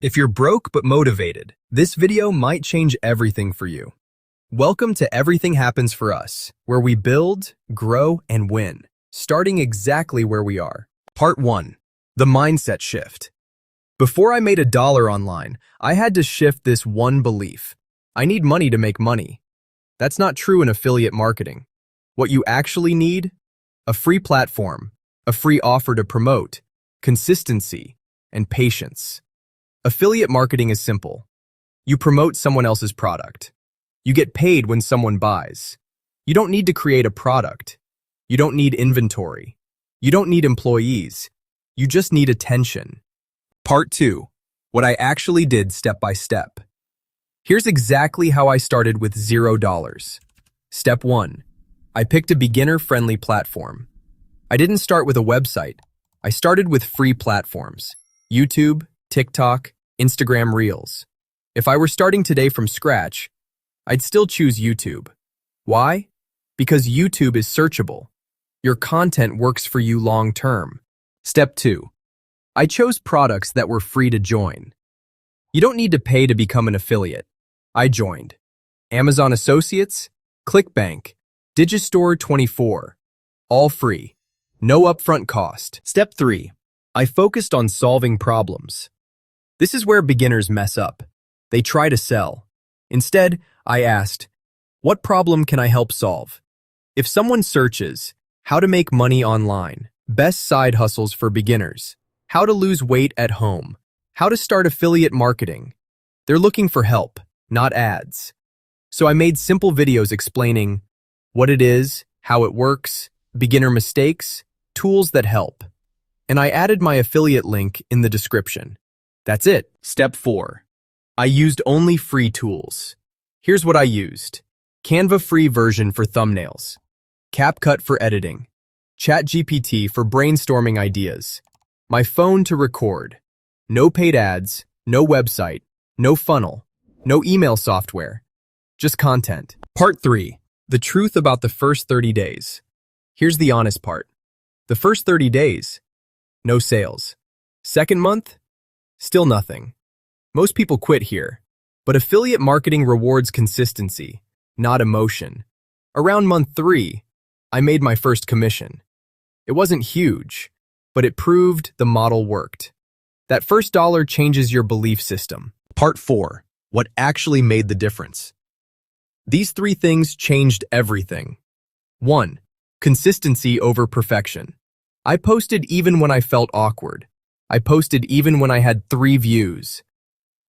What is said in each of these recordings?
If you're broke but motivated, this video might change everything for you. Welcome to Everything Happens for Us, where we build, grow, and win, starting exactly where we are. Part 1. The Mindset Shift. Before I made $1 online, I had to shift this one belief. I need money to make money. That's not true in affiliate marketing. What you actually need? A free platform, a free offer to promote, consistency, and patience. Affiliate marketing is simple. You promote someone else's product. You get paid when someone buys. You don't need to create a product. You don't need inventory. You don't need employees. You just need attention. Part 2. What I actually did step by step. Here's exactly how I started with $0. Step 1. I picked a beginner-friendly platform. I didn't start with a website. I started with free platforms. YouTube, TikTok, Instagram Reels. If I were starting today from scratch, I'd still choose YouTube. Why? Because YouTube is searchable. Your content works for you long term. Step 2. I chose products that were free to join. You don't need to pay to become an affiliate. I joined Amazon Associates, ClickBank, Digistore24, all free. No upfront cost. Step 3. I focused on solving problems. This is where beginners mess up. They try to sell. Instead, I asked, what problem can I help solve? If someone searches, how to make money online, best side hustles for beginners, how to lose weight at home, how to start affiliate marketing, they're looking for help, not ads. So I made simple videos explaining what it is, how it works, beginner mistakes, tools that help. And I added my affiliate link in the description. That's it. Step 4. I used only free tools. Here's what I used. Canva free version for thumbnails. CapCut for editing. ChatGPT for brainstorming ideas. My phone to record. No paid ads, no website, no funnel, no email software. Just content. Part 3. The truth about the first 30 days. Here's the honest part. The first 30 days, no sales. Second month, still nothing. Most people quit here, but affiliate marketing rewards consistency, not emotion. Around month 3, I made my first commission. It wasn't huge, but it proved the model worked. That first dollar changes your belief system. Part 4. What actually made the difference? These 3 things changed everything. 1. Consistency over perfection. I posted even when I felt awkward. I posted even when I had 3 views.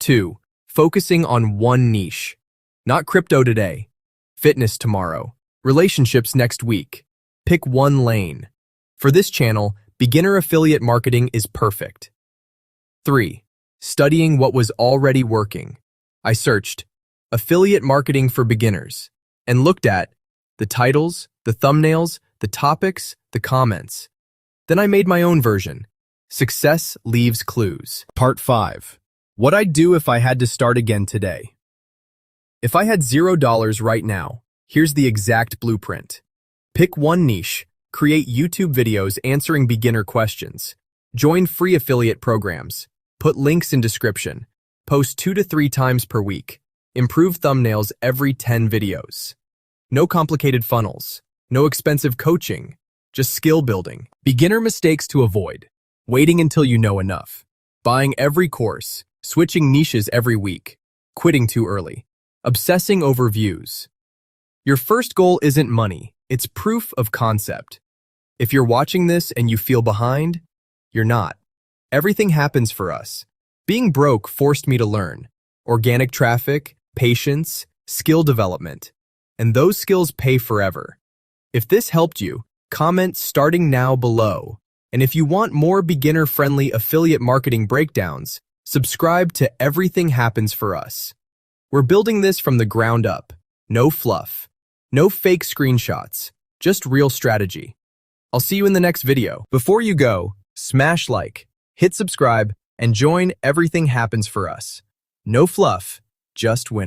2. Focusing on one niche. Not crypto today, fitness tomorrow, relationships next week. Pick one lane. For this channel, beginner affiliate marketing is perfect. 3. Studying what was already working. I searched affiliate marketing for beginners and looked at the titles, the thumbnails, the topics, the comments. Then I made my own version. Success leaves clues. Part 5. What I'd do if I had to start again today. If I had $0 right now, here's the exact blueprint. Pick one niche, create YouTube videos answering beginner questions, join free affiliate programs, put links in description, post 2 to 3 times per week, improve thumbnails every 10 videos. No complicated funnels, no expensive coaching, just skill building. Beginner mistakes to avoid. Waiting until you know enough. Buying every course. Switching niches every week. Quitting too early. Obsessing over views. Your first goal isn't money. It's proof of concept. If you're watching this and you feel behind, you're not. Everything happens for us. Being broke forced me to learn. Organic traffic, patience, skill development. And those skills pay forever. If this helped you, comment starting now below. And if you want more beginner-friendly affiliate marketing breakdowns, subscribe to Everything Happens for Us. We're building this from the ground up. No fluff. No fake screenshots. Just real strategy. I'll see you in the next video. Before you go, smash like, hit subscribe, and join Everything Happens for Us. No fluff, just winning.